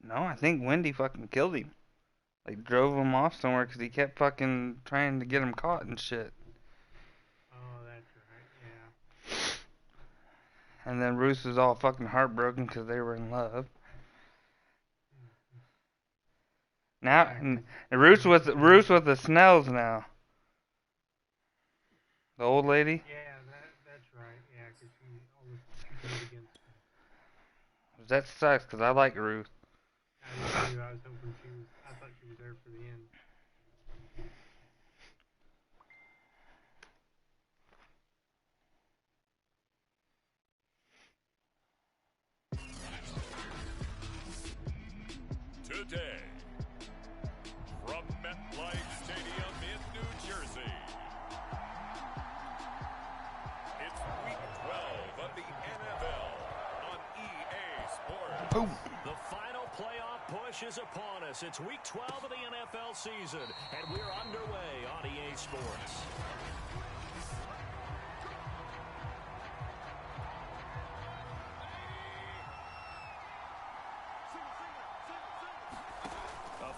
No, I think Wendy fucking killed him. Like, drove him off somewhere because he kept fucking trying to get him caught and shit. Oh, that's right, yeah. And then Ruth was all fucking heartbroken because they were in love. Now, and Ruth with the Snells now. The old lady. Yeah, that's right. Yeah, because she turned against him. That sucks because I like Ruth. I did too. I thought she was there for the end. Today, from MetLife Stadium in New Jersey, it's Week 12 of the NFL on EA Sports. Boom. The final playoff push is upon us. It's Week 12 of the NFL season, and we're underway on EA Sports.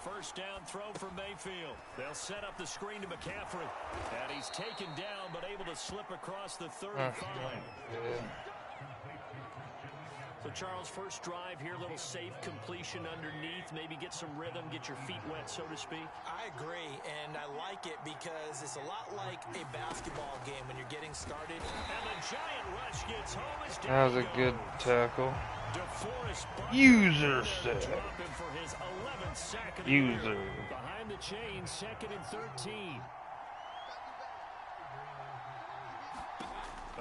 First down throw for Mayfield. They'll set up the screen to McCaffrey. And he's taken down, but able to slip across the 35. So, Charles, first drive here, little safe completion underneath. Maybe get some rhythm, get your feet wet, so to speak. I agree, and I like it because it's a lot like a basketball game when you're getting started. And the giant rush gets home. That was a good tackle. User set. User. Behind the chain, 2nd and 13.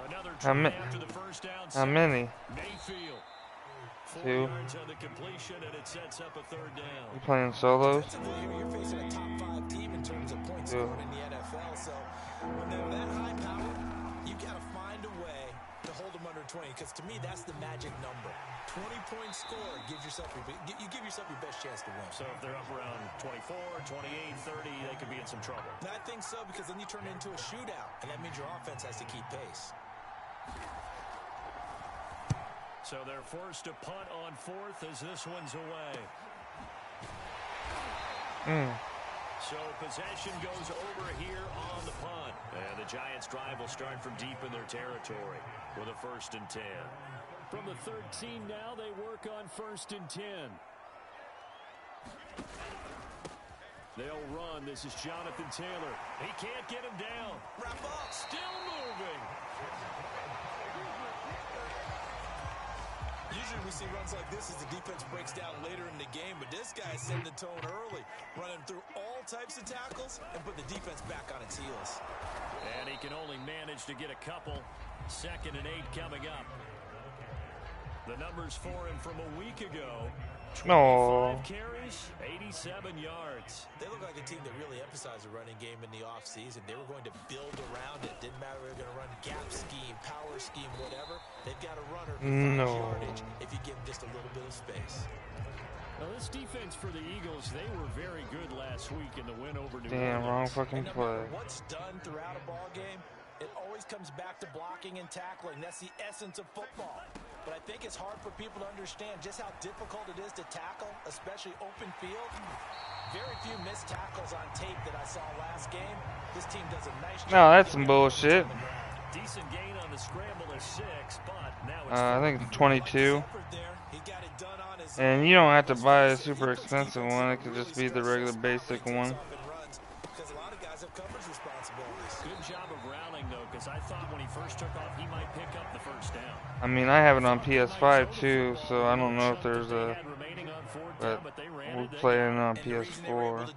Another try after the first down. How many? Mayfield. 2. Yards on the completion, and it sets up a 3rd down. You playing solos? You're facing a top 5 team in terms of points scored in the NFL, so when they're that high power, you gotta find a way to hold them under 20, because to me that's the magic number. 20-point score gives yourself you give yourself your best chance to win. So if they're up around 24, 28, 30, they could be in some trouble. And I think so, because then you turn it into a shootout, and that means your offense has to keep pace. So they're forced to punt on 4th as this one's away. So possession goes over here on the punt. And the Giants' drive will start from deep in their territory with a 1st and 10. From the 13 now, they work on 1st and 10. They'll run. This is Jonathan Taylor. He can't get him down. Wrap up. Still moving. Usually we see runs like this as the defense breaks down later in the game, but this guy setting the tone early, running through all types of tackles and put the defense back on its heels. And he can only manage to get a couple. 2nd and 8 coming up. The numbers for him from a week ago. 25 carries, 87 yards. They look like a team that really emphasized the running game in the offseason. They were going to build around it. Didn't matter if they were going to run gap scheme, power scheme, whatever. They've got a runner who finds yardage if you give them just a little bit of space. Well, this defense for the Eagles, they were very good last week in the win over New Orleans. Damn, wrong fucking play. What's done throughout a ball game, it always comes back to blocking and tackling. That's the essence of football. But I think it's hard for people to understand just how difficult it is to tackle, especially open field. Very few missed tackles on tape that I saw last game. This team does a nice job. No, that's some bullshit. Decent gain on the scramble is 6, but now it's I think it's 22. And you don't have to buy a super expensive one. It could just be the regular basic one. Good job of rallying, though, because I thought when he first took off, he might pick up the 1st down. I mean, I have it on PS5 too, so I don't know if there's a. But we're playing on PS4.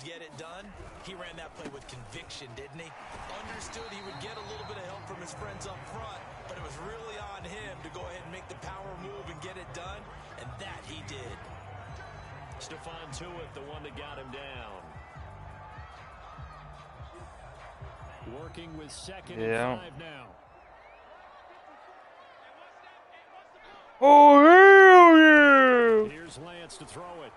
He ran that play with conviction, didn't he? Understood he would get a little bit of help from his friends up front, but it was really on him to go ahead and make the power move and get it done, and that he did. Stephon Tuitt, the one that got him down. Working with 2nd and 5 now. Oh, hell yeah! Here's Lance to throw it.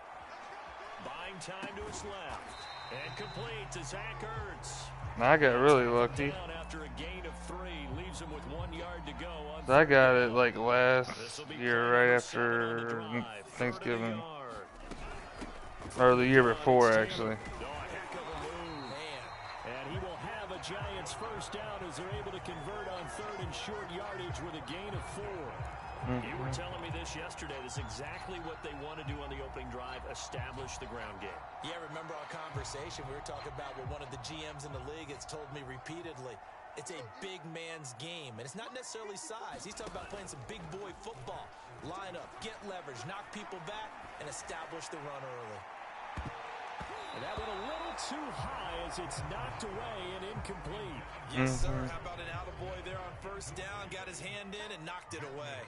Buying time to his left. And complete to Zach Ertz. I got really lucky. After a gain of 3, leaves him with 1 yard to go. I got it like last year, right after Thanksgiving. Or the year before, actually. And he will have a Giants first down as they're able to convert on 3rd and short yardage with a gain of 4. You were telling me this yesterday. This is exactly what they want to do on the opening drive, establish the ground game. Yeah, remember our conversation? We were talking about what one of the GMs in the league has told me repeatedly. It's a big man's game, and it's not necessarily size. He's talking about playing some big boy football. Line up, get leverage, knock people back, and establish the run early. And that went a little too high as it's knocked away and incomplete. Yes, sir. How about an attaboy there on first down? Got his hand in and knocked it away.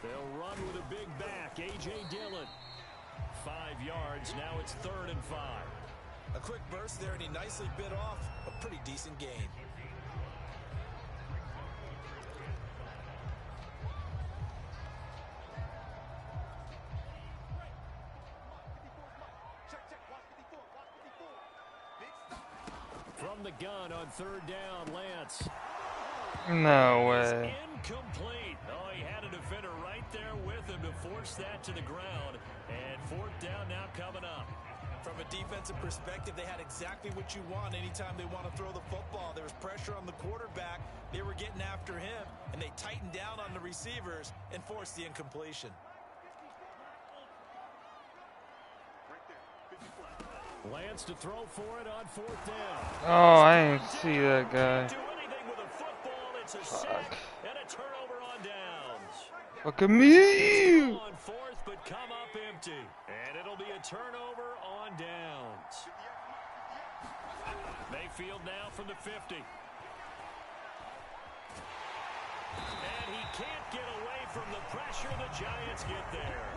They'll run with a big back, A.J. Dillon. 5 yards, now it's 3rd and 5. A quick burst there, and he nicely bit off a pretty decent gain. From the gun on 3rd down, Lance. No way. Incomplete. Oh, he had a defender right there with him to force that to the ground. And 4th down now coming up. From a defensive perspective, they had exactly what you want anytime they want to throw the football. There was pressure on the quarterback. They were getting after him, and they tightened down on the receivers and forced the incompletion. Lance to throw for it on 4th down. Oh, I didn't see that guy. Do anything with a football. It's a sack and a turnover on downs. Look at me! On 4th, but come up empty. And it'll be a turnover on downs. Mayfield now from the 50. And he can't get away from the pressure. The Giants get there.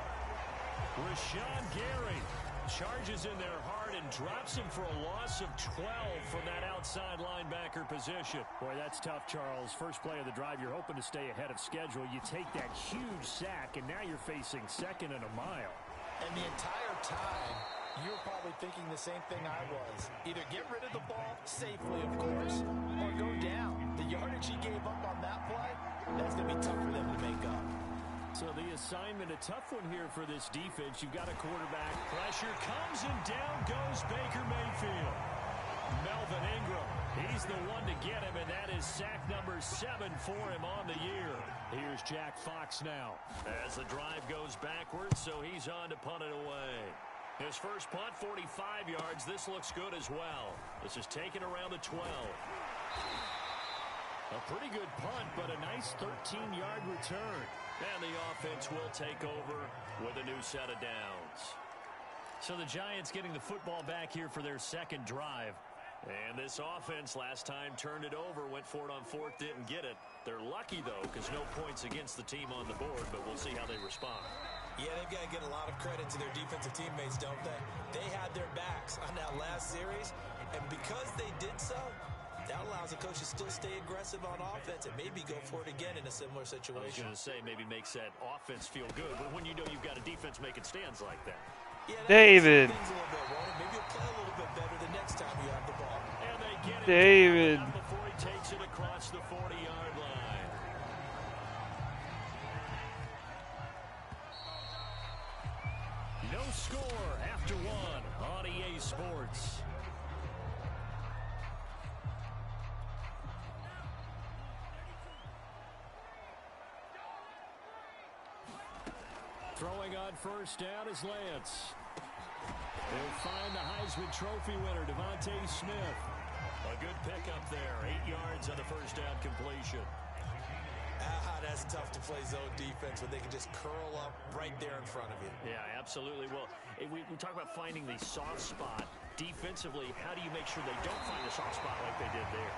Rashawn Gary charges in there hard and drops him for a loss of 12 from that outside linebacker position. Boy, that's tough, Charles. First play of the drive, you're hoping to stay ahead of schedule. You take that huge sack, and now you're facing 2nd and a mile. And the entire time, you're probably thinking the same thing I was. Either get rid of the ball, safely, of course, or go down. The yardage he gave up on that play, that's going to be tough for them to make up. So the assignment, a tough one here for this defense. You've got a quarterback. Pressure comes, and down goes Baker Mayfield. Melvin Ingram, he's the one to get him, and that is sack number 7 for him on the year. Here's Jack Fox now. As the drive goes backwards, so he's on to punt it away. His first punt, 45 yards. This looks good as well. This is taken around the 12. A pretty good punt, but a nice 13-yard return. And the offense will take over with a new set of downs. So the Giants getting the football back here for their 2nd drive. And this offense last time turned it over, went for it on 4th, didn't get it. They're lucky, though, because no points against the team on the board, but we'll see how they respond. Yeah, they've got to get a lot of credit to their defensive teammates, don't they? They had their backs on that last series, and because they did so, that allows the coach to still stay aggressive on offense and maybe go for it again in a similar situation. I was going to say, maybe makes that offense feel good, but when you know you've got a defense making stands like that. Yeah, David. Things a little bit wrong. Maybe you'll play a little bit better the next time you have the ball. And they get it David. before he takes it across the 40-yard line. No score after 1 on EA Sports. Throwing on first down is Lance. They'll find the Heisman Trophy winner, Devontae Smith. A good pickup there. 8 yards on the first down completion. That's tough to play zone defense when they can just curl up right there in front of you. Yeah, absolutely. Well, we talk about finding the soft spot. Defensively, how do you make sure they don't find a soft spot like they did there?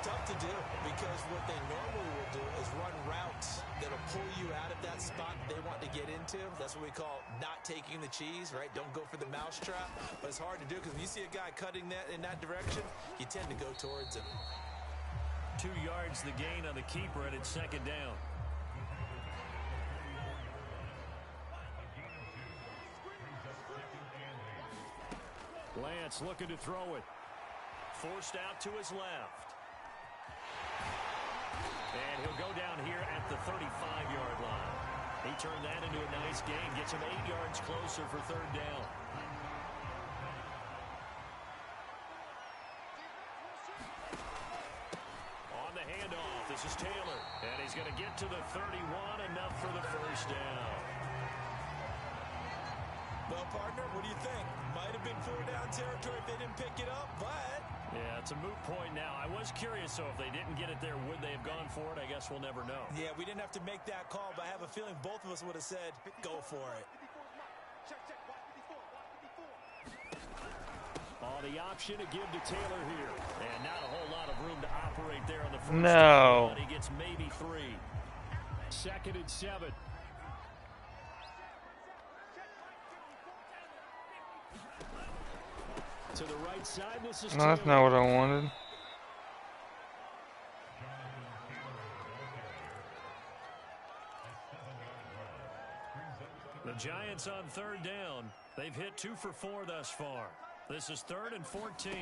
Tough to do, because what they normally will do is run routes that'll pull you out of that spot they want to get into. That's what we call not taking the cheese, right? Don't go for the mousetrap. But it's hard to do because when you see a guy cutting that in that direction, you tend to go towards him. 2 yards the gain on the keeper, and it's 2nd down. Lance looking to throw it. Forced out to his left. And he'll go down here at the 35-yard line. He turned that into a nice gain. Gets him 8 yards closer for third down. On the handoff, this is Taylor. And he's going to get to the 31, enough for the first down. Well, partner, what do you think? Might have been 4-down territory if they didn't pick it up, but... Yeah, it's a moot point now. I was curious, so if they didn't get it there, would they have gone for it? I guess we'll never know. Yeah, we didn't have to make that call, but I have a feeling both of us would have said, go for it. Oh, the option to give to Taylor here. And not a whole lot of room to operate there on the first No. down. He gets maybe 3. 2nd and 7. To the right side, this is No, that's not what I wanted. The Giants on 3rd down. They've hit 2 for 4 thus far. This is 3rd and 14.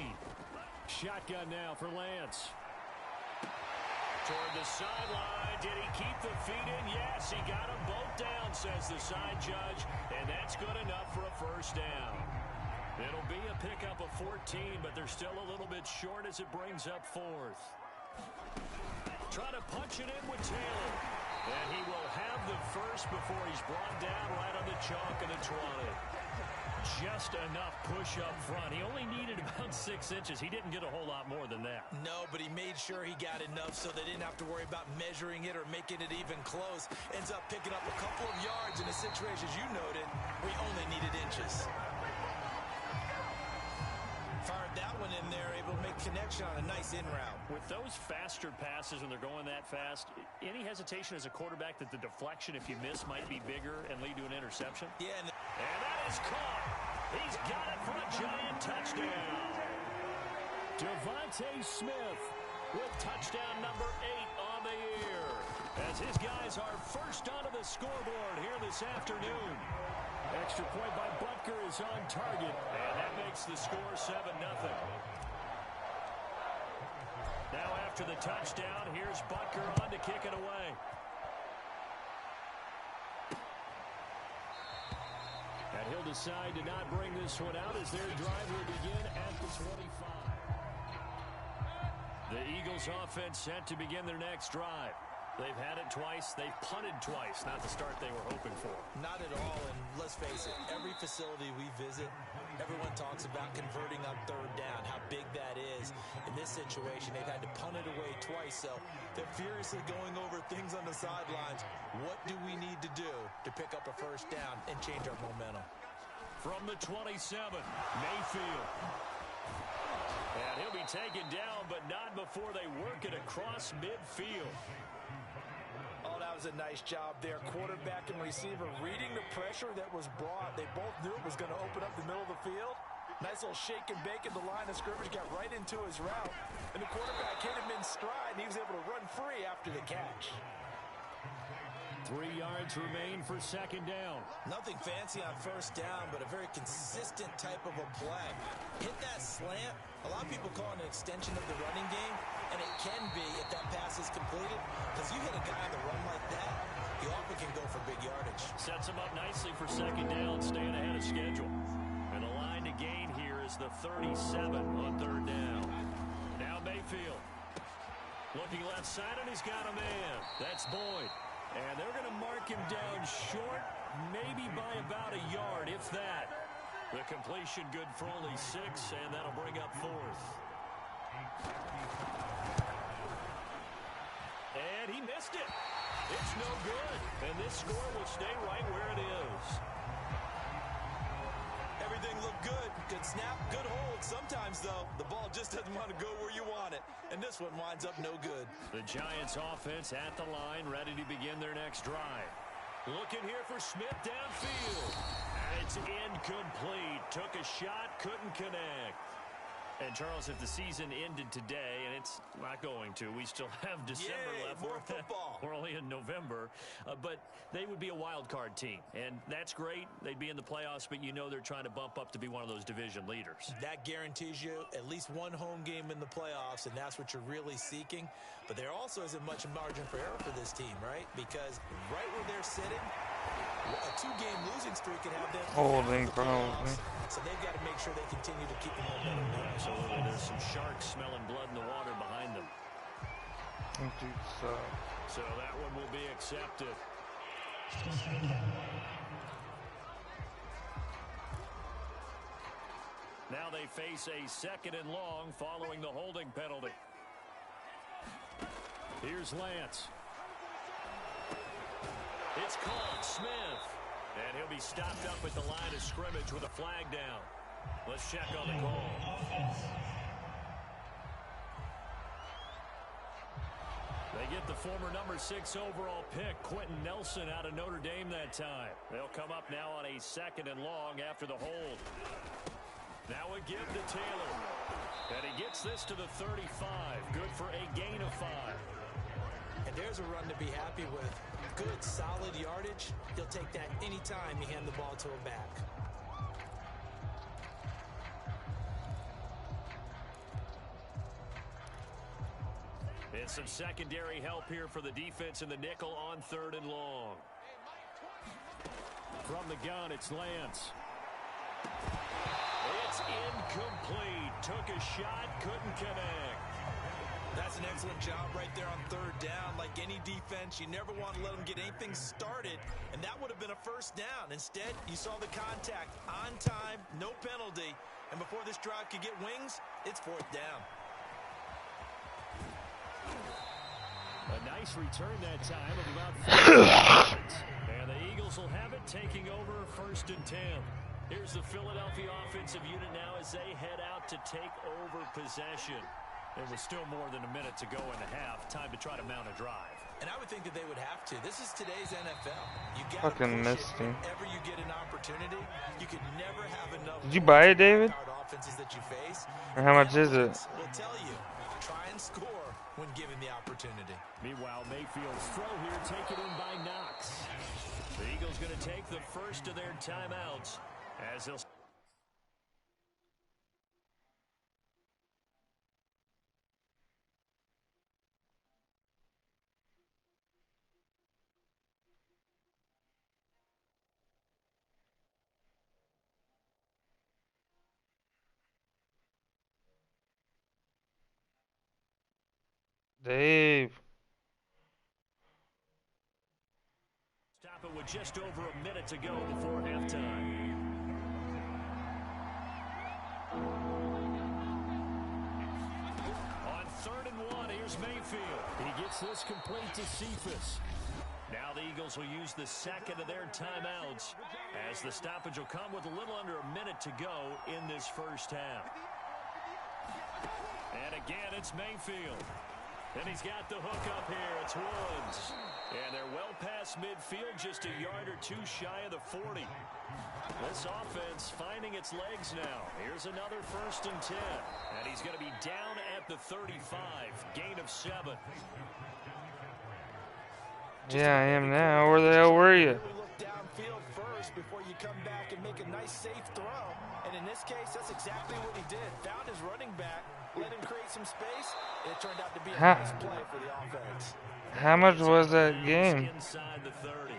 Shotgun now for Lance. Toward the sideline. Did he keep the feet in? Yes, he got them both down, says the side judge. And that's good enough for a first down. It'll be a pickup of 14, but they're still a little bit short as it brings up 4th. Trying to punch it in with Taylor. And he will have the first before he's brought down right on the chalk of the 20. Just enough push up front. He only needed about 6 inches. He didn't get a whole lot more than that. No, but he made sure he got enough so they didn't have to worry about measuring it or making it even close. Ends up picking up a couple of yards in a situation, as you noted, where he only needed inches. Fired that one in there, able to make connection on a nice in route. With those faster passes when they're going that fast, any hesitation as a quarterback that the deflection, if you miss, might be bigger and lead to an interception? Yeah, and that is caught. He's got it for a Giant touchdown. Devontae Smith with touchdown number 8 on the year, as his guys are first onto the scoreboard here this afternoon. Extra point by Butker is on target, and that makes the score 7-0. Now after the touchdown, here's Butker on to kick it away. And he'll decide to not bring this one out as their drive will begin at the 25. The Eagles offense set to begin their next drive. They've had it twice. They've punted twice. Not the start they were hoping for. not at all, and let's face it, every facility we visit, everyone talks about converting on 3rd down, how big that is. In this situation, they've had to punt it away twice, so they're furiously going over things on the sidelines. What do we need to do to pick up a first down and change our momentum? From the 27, Mayfield. And he'll be taken down, but not before they work it across midfield. Oh, that was a nice job there. Quarterback and receiver reading the pressure that was brought. They both knew it was going to open up the middle of the field. Nice little shake and bake at the line of scrimmage. Got right into his route. And the quarterback hit him in stride, and he was able to run free after the catch. 3 yards remain for 2nd down. Nothing fancy on 1st down, but a very consistent type of a play. Hit that slant. A lot of people call it an extension of the running game, and it can be if that pass is completed, because you hit a guy on the run like that, he often can go for big yardage. Sets him up nicely for 2nd down, staying ahead of schedule. And the line to gain here is the 37 on 3rd down. Now Mayfield. Looking left side, and he's got a man. That's Boyd. And they're going to mark him down short, maybe by about a yard, if that. The completion good for only 6, and that'll bring up 4th. And he missed it. It's no good. And this score will stay right where it is. Everything looked good. Good snap, good hold. Sometimes, though, the ball just doesn't want to go where you want it. And this one winds up no good. The Giants offense at the line, ready to begin their next drive. Looking here for Smith downfield. And it's incomplete. Took a shot, couldn't connect. And, Charles, if the season ended today, and it's not going to, we still have December left. More football. We're only in November. But they would be a wild card team. And that's great. They'd be in the playoffs, but you know they're trying to bump up to be one of those division leaders. That guarantees you at least one home game in the playoffs, and that's what you're really seeking. But there also isn't much margin for error for this team, right? Because right where they're sitting, A 2-game losing streak can have them Holding, probably. so they've got to make sure they continue to keep the momentum going. Absolutely. There's some sharks smelling blood in the water behind them. So that one will be accepted. Now they face a 2nd and long following the holding penalty. Here's Lance. It's called Smith. And he'll be stopped up at the line of scrimmage with a flag down. Let's check on the call. They get the former number 6 overall pick, Quentin Nelson, out of Notre Dame that time. They'll come up now on a 2nd and long after the hold. Now a give to Taylor. And he gets this to the 35. Good for a gain of 5. And there's a run to be happy with. Good, solid yardage. He'll take that anytime you hand the ball to a back. And some secondary help here for the defense in the nickel on 3rd and long. From the gun, it's Lance. It's incomplete. Took a shot, couldn't connect. That's an excellent job right there on 3rd down. Like any defense, you never want to let them get anything started, and that would have been a 1st down. Instead, you saw the contact on time, no penalty, and before this drive could get wings, it's 4th down. A nice return that time of about 4 yards. And the Eagles will have it, taking over 1st and 10. Here's the Philadelphia offensive unit now as they head out to take over possession. There was still more than a minute to go in the half. Time to try to mount a drive. And I would think that they would have to. This is today's NFL. You got to Fucking push missed it him. whenever you get an opportunity. You could never have enough. Did you buy it, David? Offenses that you face. Or how much is it? Will tell you, try and score when given the opportunity. Meanwhile, Mayfield's throw here taken in by Knox. The Eagles going to take the first of their timeouts as they'll. Dave. Stop it with just over a minute to go before halftime. On 3rd and 1, here's Mayfield. He gets this complete to Cephas. Now the Eagles will use the 2nd of their timeouts as the stoppage will come with a little under a minute to go in this 1st half. And again, it's Mayfield. And he's got the hook up here. It's Woods. And they're well past midfield, just a yard or 2 shy of the 40. This offense finding its legs now. Here's another 1st and 10. And he's going to be down at the 35. Gain of 7. Yeah, I am now. Where the hell were you? Look downfield first before you come back and make a nice safe throw. And in this case, that's exactly what he did. Found his running back, let him create some space, and it turned out to be a nice play for the offense. How much was that game? Inside the 30.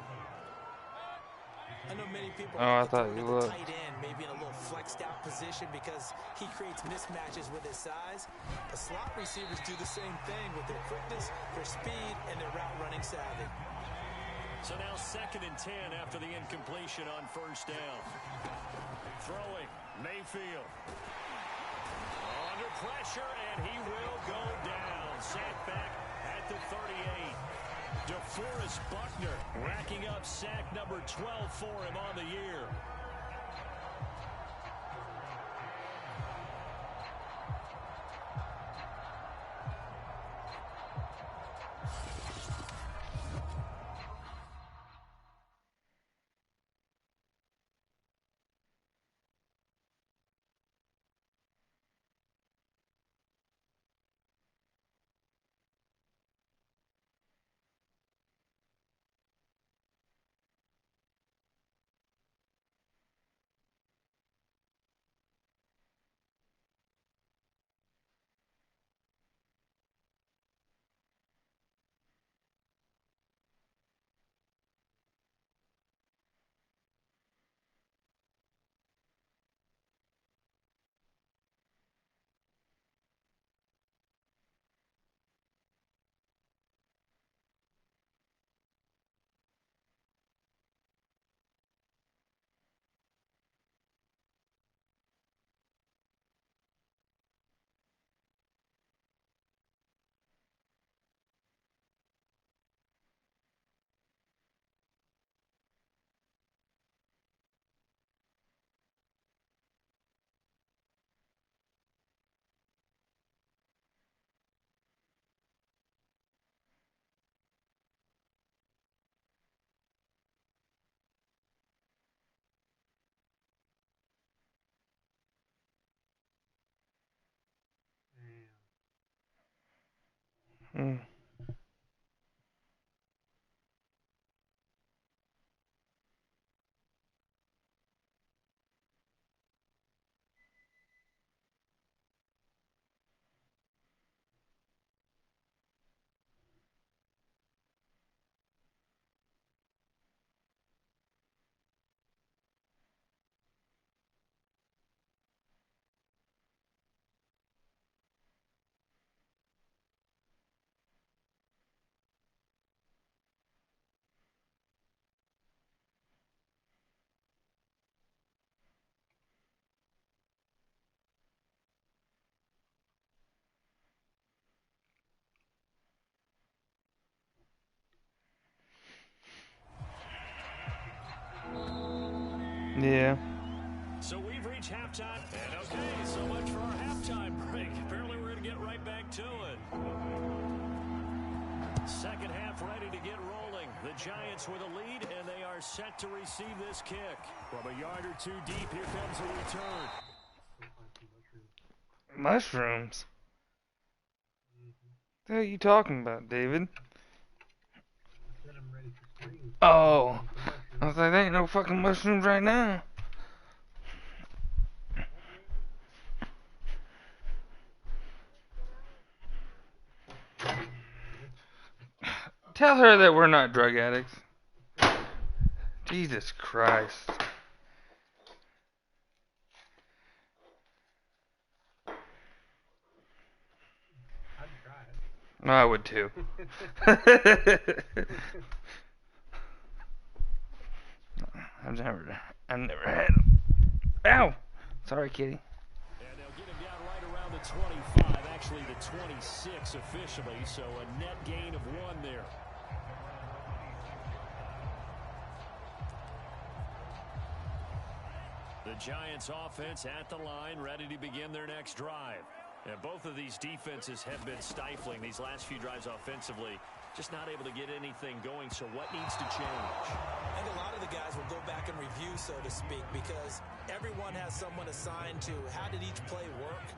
I know many people Oh, I thought you looked. tight end, maybe in a little flexed out position because he creates mismatches with his size. The slot receivers do the same thing with their quickness, their speed, and their route running savvy. So now 2nd and 10 after the incompletion on 1st down. Throwing, Mayfield. Under pressure, and he will go down. Sat back at the 38. DeForest Buckner racking up sack number 12 for him on the year. Mm. Yeah. So we've reached halftime. And okay, so much for our halftime break. Apparently we're going to get right back to it. Second half ready to get rolling. The Giants with a lead, and they are set to receive this kick. From a yard or two deep, here comes a return. Mushrooms? What the hell are you talking about, David? Oh. I was like, there ain't no fucking mushrooms right now. Tell her that we're not drug addicts. Jesus Christ. I'd try it. I would too. I've never had them. Ow! Sorry, kitty. And they'll get him down right around the 25, actually the 26 officially, so a net gain of 1 there. The Giants offense at the line, ready to begin their next drive. And both of these defenses have been stifling these last few drives offensively. Just not able to get anything going, so what needs to change? I think a lot of the guys will go back and review, so to speak, because everyone has someone assigned to how did each play work.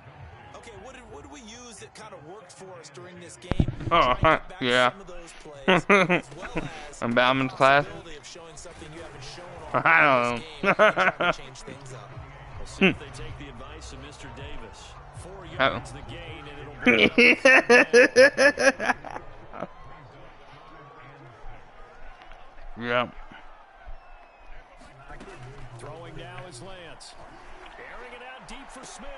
Okay, what did we use that kind of worked for us during this game? Oh, yeah. Some of those plays, as well as I'm Bauman's class. of showing something you haven't shown I don't this game, trying to change things up. We'll see if they take the advice of Mr. Davis. 4 yards the gain, and it'll bring it up. Yeah. Throwing now is Lance. Airing it out deep for Smith.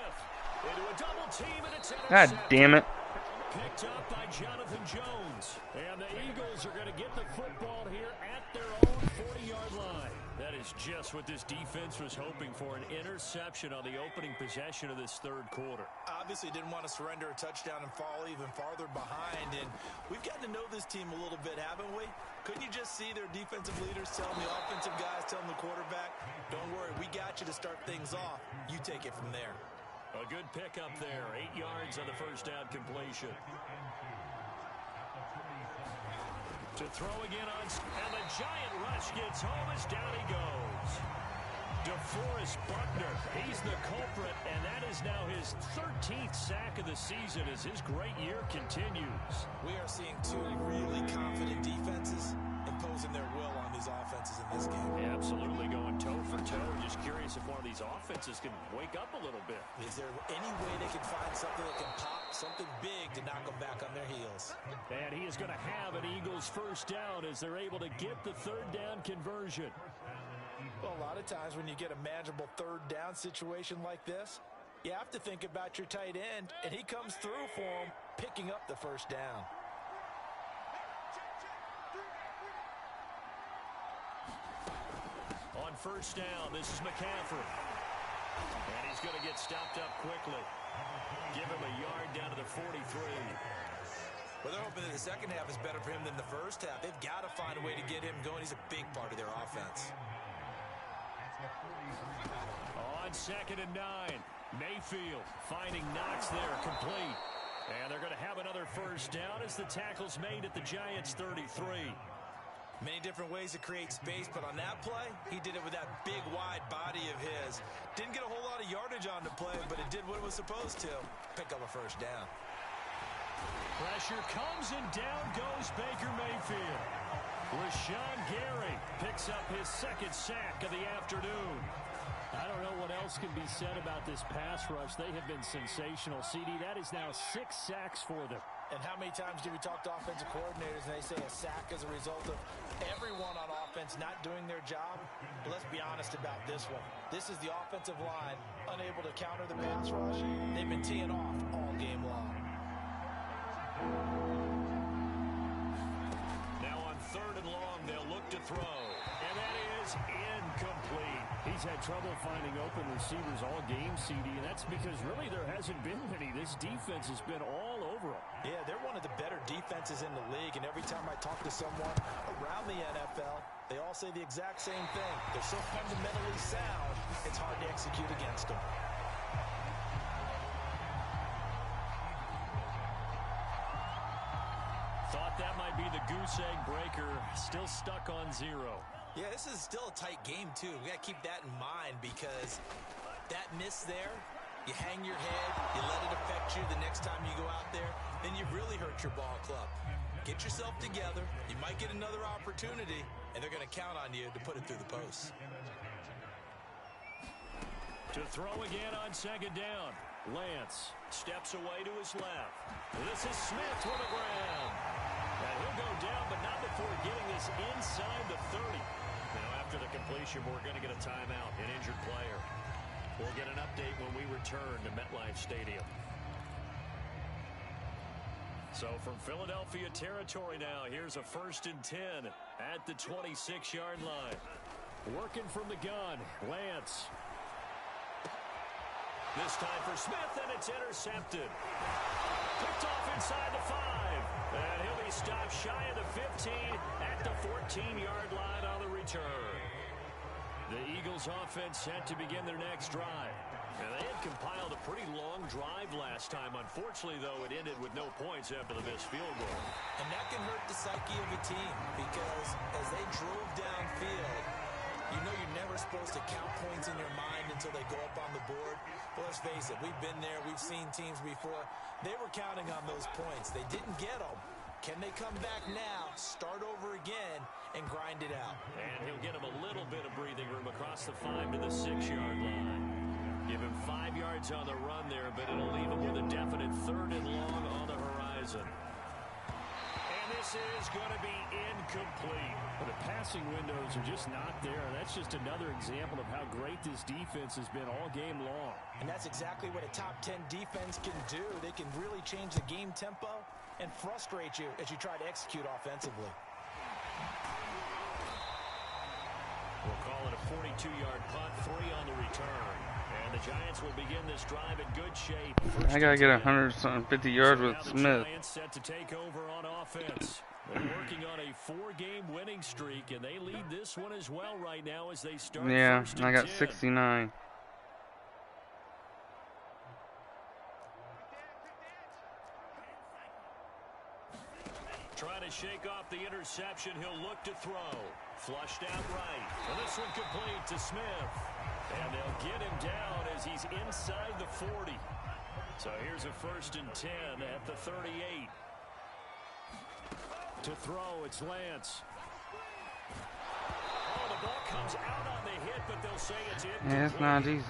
Into a double team, and it's God damn it. Picked up by Jonathan Jones. And the Eagles are going to get the football here at their own 40-yard line. That is just what this defense was hoping for, an interception on the opening possession of this third quarter. Obviously didn't want to surrender a touchdown and fall even farther behind, and we've gotten to know this team a little bit, haven't we? Couldn't you just see their defensive leaders telling the offensive guys, telling the quarterback, don't worry, we got you to start things off. You take it from there. A good pickup there, 8 yards on the first down completion. To throw again on, and the giant rush gets home as down he goes. DeForest Buckner, he's the culprit, and that is now his 13th sack of the season as his great year continues. We are seeing two really confident defenses imposing their will on these offenses in this game. Yeah, absolutely going toe for toe. Just curious if one of these offenses can wake up a little bit. Is there any way they can find something that can pop, something big to knock them back on their heels? And he is going to have an Eagles first down as they're able to get the third down conversion. Well, a lot of times when you get a manageable third down situation like this, you have to think about your tight end, and he comes through for him, picking up the first down. On first down, this is McCaffrey. And he's going to get stopped up quickly. Give him a yard down to the 43. Well, they're hoping that the second half is better for him than the first half. They've got to find a way to get him going. He's a big part of their offense. On 2nd and 9, Mayfield finding Knox there, complete. And they're going to have another first down as the tackle's made at the Giants' 33. Many different ways to create space, but on that play, he did it with that big, wide body of his. Didn't get a whole lot of yardage on the play, but it did what it was supposed to. Pick up a first down. Pressure comes and down goes Baker Mayfield. Rashawn Gary picks up his second sack of the afternoon. I don't know what else can be said about this pass rush. They have been sensational. CD, that is now 6 sacks for them. And how many times do we talk to offensive coordinators and they say a sack is a result of everyone on offense not doing their job? But let's be honest about this one. This is the offensive line unable to counter the pass rush. They've been teeing off all game long. Now on 3rd and long, they'll look to throw. And that is incomplete. He's had trouble finding open receivers all game, CD, and that's because really there hasn't been many. This defense has been all over them. Yeah, they're one of the better defenses in the league, and every time I talk to someone around the NFL, they all say the exact same thing. They're so fundamentally sound, it's hard to execute against them. Thought that might be the goose egg breaker. Still stuck on 0. Yeah, this is still a tight game, too. We got to keep that in mind because that miss there, you hang your head, you let it affect you the next time you go out there, then you really hurt your ball club. Get yourself together. You might get another opportunity, and they're going to count on you to put it through the post. To throw again on 2nd down. Lance steps away to his left. This is Smith with the ground. And he'll go down, but not before getting this inside the 30. Now, after the completion, we're going to get a timeout, an injured player. We'll get an update when we return to MetLife Stadium. So from Philadelphia territory now, here's a 1st and 10 at the 26-yard line. Working from the gun, Lance. This time for Smith, and it's intercepted. Picked off inside the 5. And he'll be stopped shy of the 15 at the 14-yard line on the return. The Eagles offense set to begin their next drive. And they had compiled a pretty long drive last time. Unfortunately, though, it ended with no points after the missed field goal. And that can hurt the psyche of a team because as they drove downfield, you know you're never supposed to count points in your mind until they go up on the board. But let's face it, we've been there, we've seen teams before. They were counting on those points. They didn't get them. Can they come back now, start over again, and grind it out? And he'll get him a little bit of breathing room across the 5 to the 6-yard line. Give him 5 yards on the run there, but it'll leave him with a definite 3rd and long on the horizon. And this is going to be incomplete. The passing windows are just not there. That's just another example of how great this defense has been all game long. And that's exactly what a top 10 defense can do. They can really change the game tempo and frustrate you as you try to execute offensively. We'll call it a 42-yard punt, 3 on the return. And the Giants will begin this drive in good shape. I gotta get 150 yards with Smith. The Giants set to take over on offense. They're working on a 4-game winning streak, and they lead this one as well right now as they start. Yeah, first and I got 10. 69. Trying to shake off the interception, he'll look to throw. Flushed out right. And this one complete to Smith. And they'll get him down as he's inside the 40. So here's a 1st and 10 at the 38. To throw, it's Lance. Oh, the ball comes out on the hit, but they'll say it's incomplete. Yeah, it's not easy.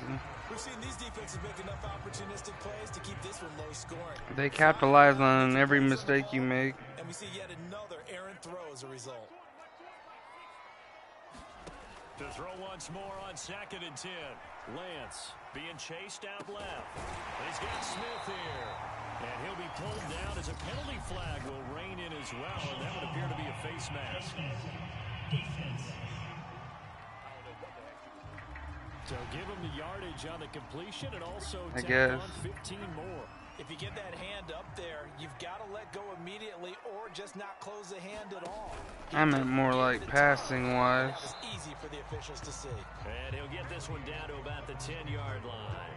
We've seen these defenses make enough opportunistic plays to keep this one low scoring. They capitalize on every mistake you make. And we see yet another errant throw as a result. To throw once more on 2nd and 10. Lance being chased out left. He's got Smith here. And he'll be pulled down as a penalty flag will rein in as well. And that would appear to be a face mask. So give him the yardage on the completion and also I tack guess. on 15 more. If you get that hand up there, you've got to let go immediately or just not close the hand at all. I meant more like passing wise. It's easy for the officials to see. And he'll get this one down to about the 10-yard line.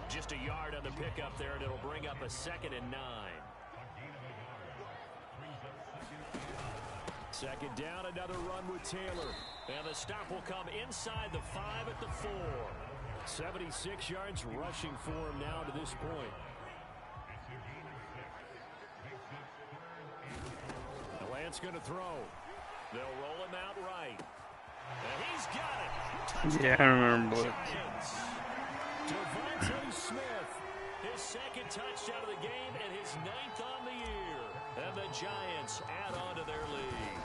Just a yard on the pickup there, and it'll bring up a 2nd and 9. 2nd down, another run with Taylor. And the stop will come inside the 5 at the 4. 76 yards rushing for him now to this point. Giants going to throw. They'll roll him out right. And he's got it. Touchdown. Yeah, I remember. Devontae Smith, his second touchdown of the game and his 9th on the year. And the Giants add on to their lead.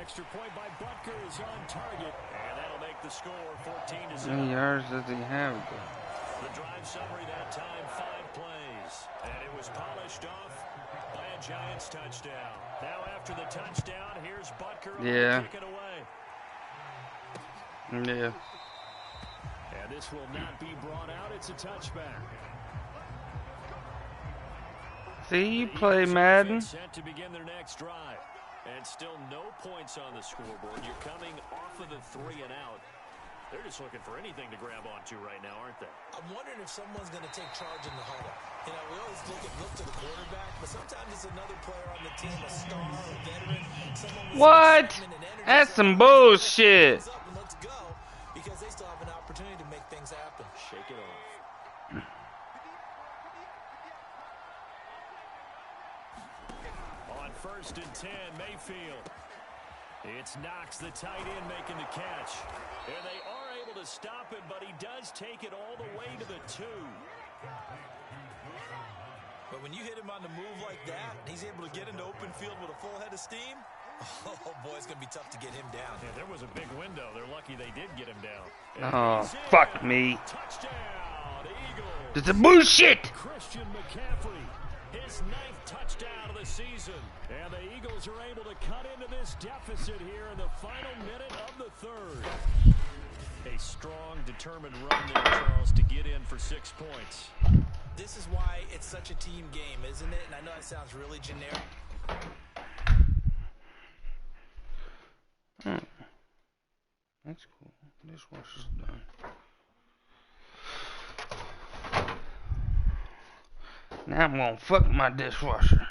Extra point by Butker is on target. And that'll make the score 14-0. How many yards does he have? The drive summary that time, 5 plays. And it was polished off by a Giants touchdown. Now after the touchdown, here's Butker to kick it away. Yeah. And this will not be brought out. It's a touchback. See, you play Madden. Set to begin their next drive. And still no points on the scoreboard. You're coming off of the 3 and out. They're just looking for anything to grab onto right now, aren't they? I'm wondering if someone's going to take charge in the huddle. You know, we always look to the quarterback, but sometimes it's another player on the team, a star, a veteran, someone with What? some energy. That's some bullshit. Let's go, because they still have an opportunity to make things happen. Shake it off. On 1st and 10, Mayfield. It's Knox, the tight end, making the catch. And they are able to stop him, but he does take it all the way to the 2. But when you hit him on the move like that, he's able to get into open field with a full head of steam. Oh, boy, it's going to be tough to get him down. Yeah, there was a big window. They're lucky they did get him down. Oh, fuck me. Touchdown, Eagles. This is bullshit. Christian McCaffrey, his 9th touchdown of the season. And the Eagles are able to cut into this deficit here in the final minute of the 3rd. A strong, determined run there, Charles, to get in for 6 points. This is why it's such a team game, isn't it? And I know that sounds really generic. That's cool. Dishwasher's done. Now I'm gonna fuck my dishwasher.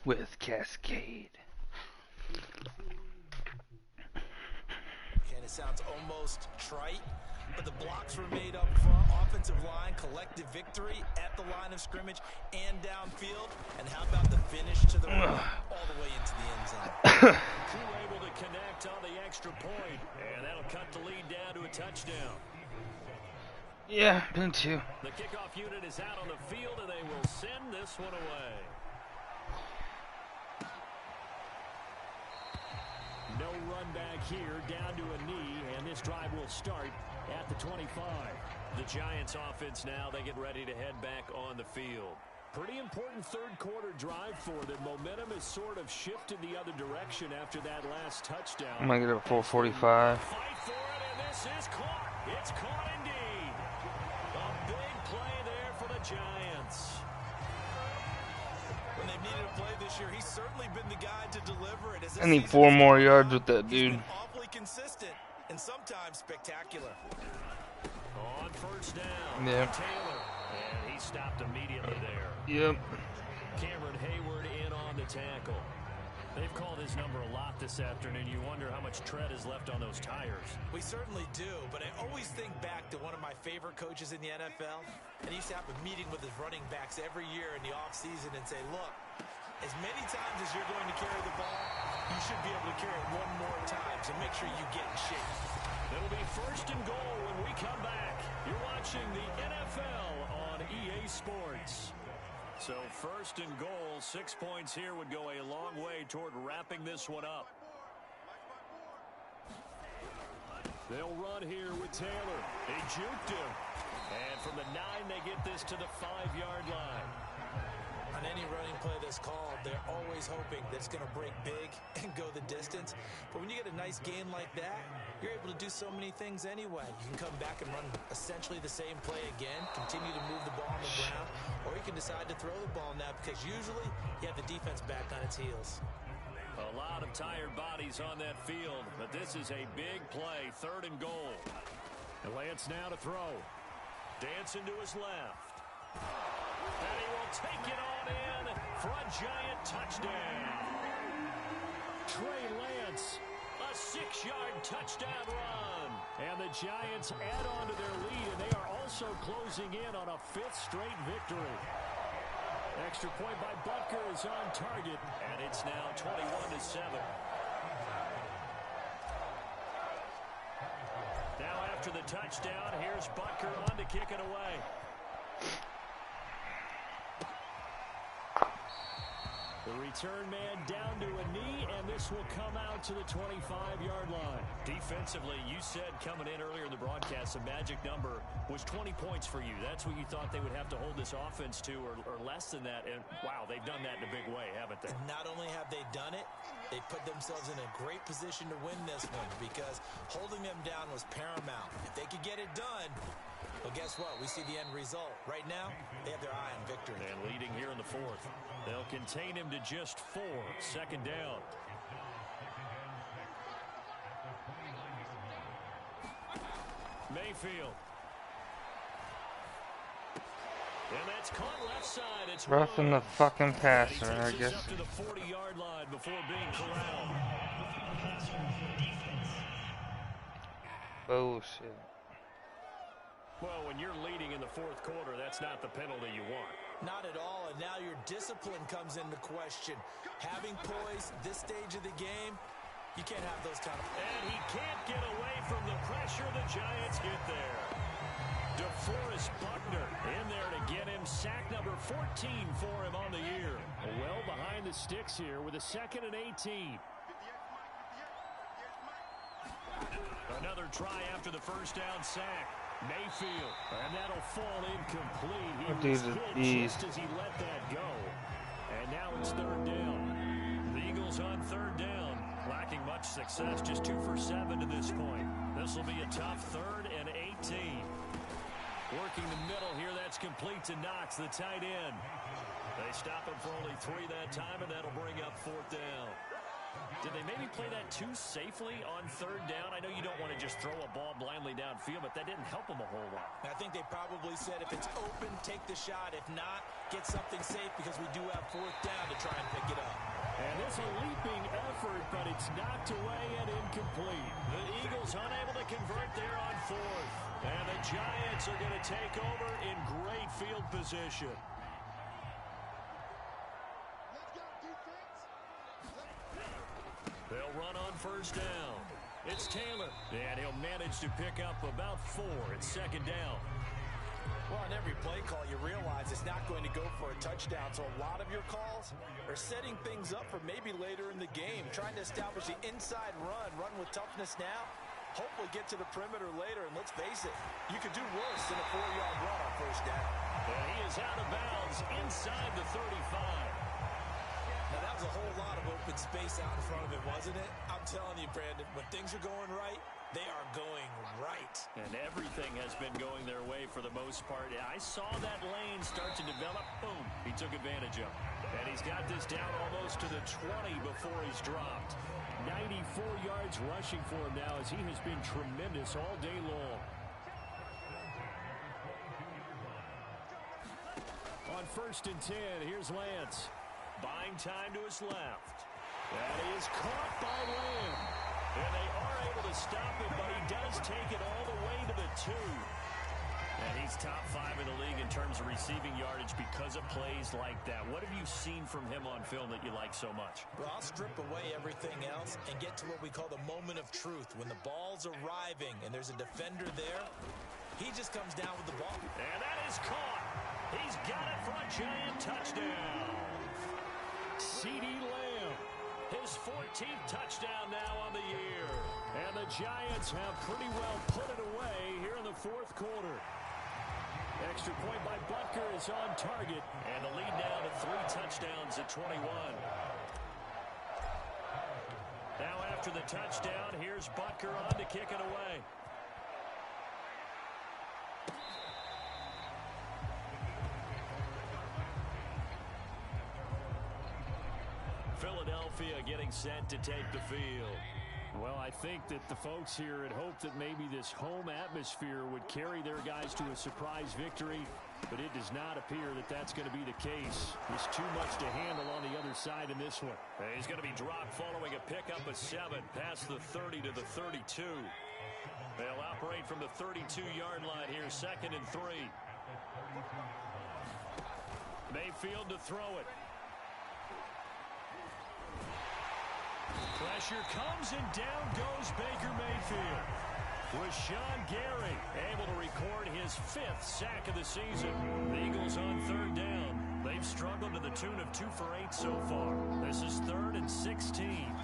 With Cascade. And it sounds almost trite, but the blocks were made up front. Offensive line, collective victory at the line of scrimmage and downfield. And how about the finish to the run all the way into the end zone? Crew able to connect on the extra point, and that'll cut the lead down to a touchdown. Yeah, me too. The kickoff unit is out on the field, and they will send this one away. No run back here, down to a knee, and this drive will start at the 25. The Giants offense now, they get ready to head back on the field. Pretty important 3rd quarter drive for them. Momentum has sort of shifted the other direction after that last touchdown. I'm gonna get a 445. Fight for it, and this is caught. It's caught indeed. A big play there for the Giants. When they've needed a play this year, he's certainly been the guy to deliver it. I need 4 more yards with that He's dude. been awfully consistent and sometimes spectacular. On 1st down, Yeah. Taylor, and he stopped immediately there. Yep. Cameron Hayward in on the tackle. They've called his number a lot this afternoon. You wonder how much tread is left on those tires. We certainly do, but I always think back to one of my favorite coaches in the NFL, and he used to have a meeting with his running backs every year in the offseason and say, look, as many times as you're going to carry the ball, you should be able to carry it one more time, so make sure you get in shape. It'll be 1st and goal when we come back. You're watching the NFL on EA Sports. So 1st and goal, 6 points here would go a long way toward wrapping this one up. They'll run here with Taylor. They juked him. And from the 9, they get this to the 5-yard line. On any running play that's called, they're always hoping that it's going to break big and go the distance. But when you get a nice gain like that, you're able to do so many things anyway. You can come back and run essentially the same play again, continue to move the ball on the ground, or you can decide to throw the ball now because usually you have the defense back on its heels. A lot of tired bodies on that field, but this is a big play, 3rd and goal. And Lance now to throw. Dancing to his left. And he will take it on in for a Giant touchdown. Trey Lance, a 6-yard touchdown run. And the Giants add on to their lead, and they are also closing in on a 5th straight victory. Extra point by Butker is on target, and it's now 21-7. Now after the touchdown, here's Butker on to kick it away. The return man down to a knee, and this will come out to the 25-yard line. Defensively, you said coming in earlier in the broadcast, the magic number was 20 points for you. That's what you thought they would have to hold this offense to, or less than that. And, wow, they've done that in a big way, haven't they? Not only have they done it, they put themselves in a great position to win this one because holding them down was paramount. If they could get it done, well, guess what? We see the end result. Right now, they have their eye on victory. And leading here in the 4th. They'll contain him to just 4. Second down. Mayfield. And that's caught left side. It's Roughing the fucking passer, I guess. Up to the 40-yard line before being corralled. Bullshit. Well, when you're leading in the 4th quarter, that's not the penalty you want. Not at all, and now your discipline comes into question. Having poise this stage of the game, you can't have those kind of... And he can't get away from the pressure. The Giants get there. DeForest Buckner in there to get him. Sack number 14 for him on the year. Well behind the sticks here with a 2nd and 18. Another try after the first down sack. Mayfield, and that'll fall incomplete. He was hit just as he let that go. And now it's 3rd down. The Eagles on 3rd down, lacking much success, just 2 for 7 to this point. This will be a tough 3rd and 18. Working the middle here, that's complete to Knox, the tight end. They stop him for only 3 that time, and that'll bring up 4th down. Did they maybe play that too safely on 3rd down? I know you don't want to just throw a ball blindly downfield, but that didn't help them a whole lot. I think they probably said if it's open, take the shot. If not, get something safe because we do have 4th down to try and pick it up. And it's a leaping effort, but it's knocked away and incomplete. The Eagles unable to convert there on 4th. And the Giants are going to take over in great field position. They'll run on 1st down. It's Taylor, and he'll manage to pick up about 4. It's 2nd down. Well, on every play call, you realize it's not going to go for a touchdown, so a lot of your calls are setting things up for maybe later in the game, trying to establish the inside run with toughness now, hopefully get to the perimeter later, and let's face it, you could do worse than a 4-yard run on 1st down. And he is out of bounds inside the 35. Now, that was a whole lot of open space out in front of him, wasn't it? I'm telling you, Brandon, when things are going right, they are going right. And everything has been going their way for the most part. I saw that lane start to develop. Boom. He took advantage of it. And he's got this down almost to the 20 before he's dropped. 94 yards rushing for him now as he has been tremendous all day long. On 1st and 10, here's Lance. Buying time to his left. That is caught by Lamb. And they are able to stop it, but he does take it all the way to the 2. And he's top 5 in the league in terms of receiving yardage because of plays like that. What have you seen from him on film that you like so much? Well, I'll strip away everything else and get to what we call the moment of truth. When the ball's arriving and there's a defender there, he just comes down with the ball. And that is caught. He's got it for a Giant touchdown. CeeDee Lamb, his 14th touchdown now on the year. And the Giants have pretty well put it away here in the 4th quarter. Extra point by Butker is on target. And the lead now to 3 touchdowns at 21. Now after the touchdown, here's Butker on to kick it away. Philadelphia getting set to take the field. Well, I think that the folks here had hoped that maybe this home atmosphere would carry their guys to a surprise victory, but it does not appear that that's going to be the case. There's too much to handle on the other side in this one. And he's going to be dropped following a pickup of 7 past the 30 to the 32. They'll operate from the 32-yard line here, 2nd and 3. Mayfield to throw it. Pressure comes and down goes Baker Mayfield. Rashawn Gary able to record his 5th sack of the season. The Eagles on 3rd down. They've struggled to the tune of 2 for 8 so far. This is 3rd and 16.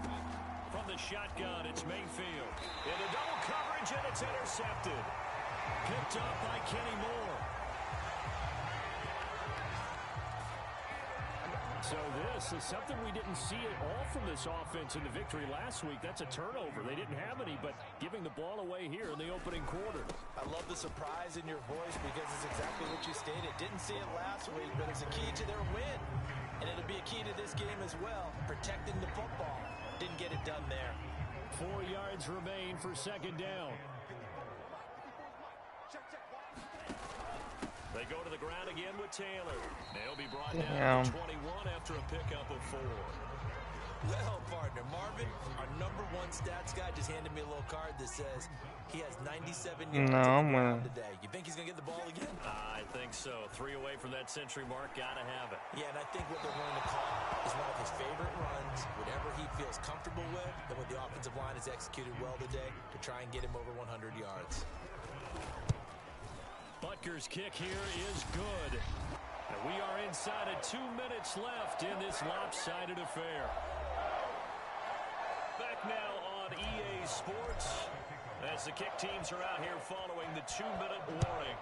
From the shotgun, it's Mayfield. Into double coverage, and it's intercepted. Picked up by Kenny Moore. So this is something we didn't see at all from this offense in the victory last week. That's a turnover. They didn't have any, but giving the ball away here in the opening quarter. I love the surprise in your voice because it's exactly what you stated. Didn't see it last week, but it's a key to their win. And it'll be a key to this game as well, protecting the football. Didn't get it done there. 4 yards remain for 2nd down. They go to the ground again with Taylor. They'll be brought down to 21 after a pickup of 4. Well, partner, Marvin, our #1 stats guy just handed me a little card that says he has 97 yards on the ground today. You think he's going to get the ball again? I think so. 3 away from that century mark. Got to have it. Yeah, and I think what they're going to call is one of his favorite runs, whatever he feels comfortable with, and what the offensive line has executed well today to try and get him over 100 yards. Butker's kick here is good. And we are inside of 2 minutes left in this lopsided affair. Back now on EA Sports as the kick teams are out here following the 2-minute warning.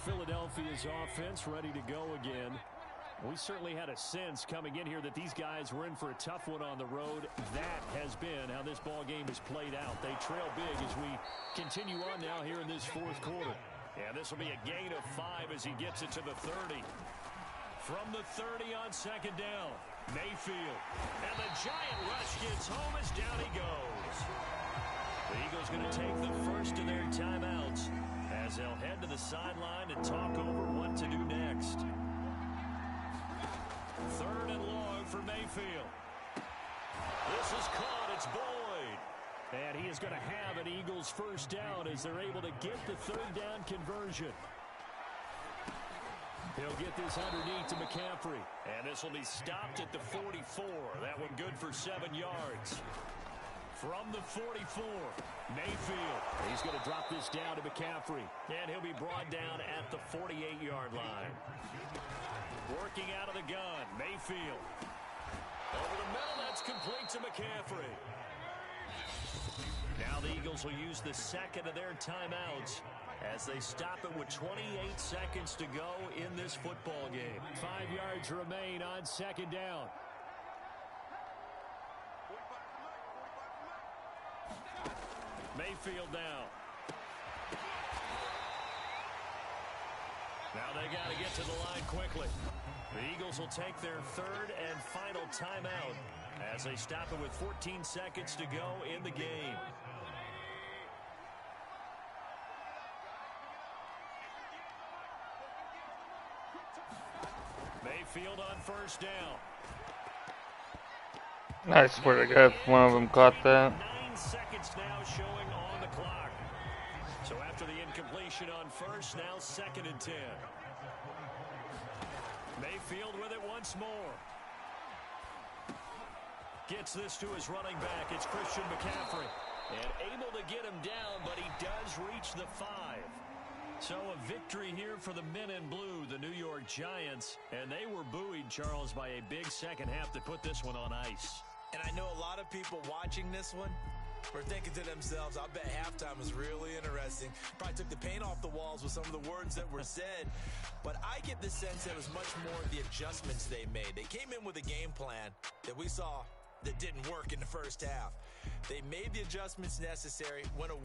Philadelphia's offense ready to go again. We certainly had a sense coming in here that these guys were in for a tough one on the road. That has been how this ball game has played out. They trail big as we continue on now here in this 4th quarter. And this will be a gain of 5 as he gets it to the 30. From the 30 on 2nd down, Mayfield. And the giant rush gets home as down he goes. The Eagles going to take the first of their timeouts as they'll head to the sideline and talk over what to do next. 3rd and long for Mayfield. This is caught. It's Boyd. And he is going to have an Eagles first down as they're able to get the 3rd down conversion. He'll get this underneath to McCaffrey. And this will be stopped at the 44. That one good for 7 yards. From the 44, Mayfield. He's going to drop this down to McCaffrey. And he'll be brought down at the 48-yard line. Working out of the gun, Mayfield. Over the middle, that's complete to McCaffrey. Now the Eagles will use the 2nd of their timeouts as they stop it with 28 seconds to go in this football game. 5 yards remain on 2nd down. Mayfield now. Now they got to get to the line quickly. The Eagles will take their 3rd and final timeout as they stop it with 14 seconds to go in the game. Mayfield on 1st down. I swear to God, if one of them caught that. 9 seconds now showing on the clock. So after the incompletion on 1st, now 2nd and 10. Mayfield with it once more. Gets this to his running back. It's Christian McCaffrey. And able to get him down, but he does reach the 5. So a victory here for the men in blue, the New York Giants. And they were buoyed, Charles, by a big second half that put this one on ice. And I know a lot of people watching this one were thinking to themselves, I bet halftime was really interesting. Probably took the paint off the walls with some of the words that were said. But I get the sense that it was much more the adjustments they made. They came in with a game plan that we saw that didn't work in the first half. They made the adjustments necessary, went away.